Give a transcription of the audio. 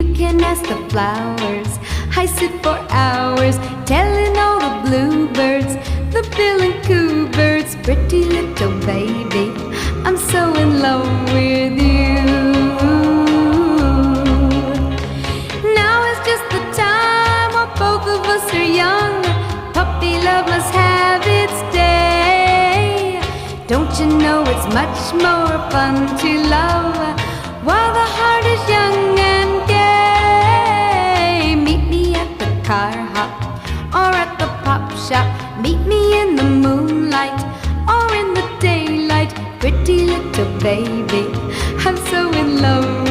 You can ask the flowers. I sit for hours telling all the bluebirds, the bill and coo birds, pretty little baby, I'm so in love with you. Now is just the time while both of us are young. Puppy love must have its day. Don't you know it's much more fun to love while the heart is young and gay? Meet me at the car hop or at the pop shop. Meet me in the moonlight or in the daylight. Pretty little baby, I'm so in love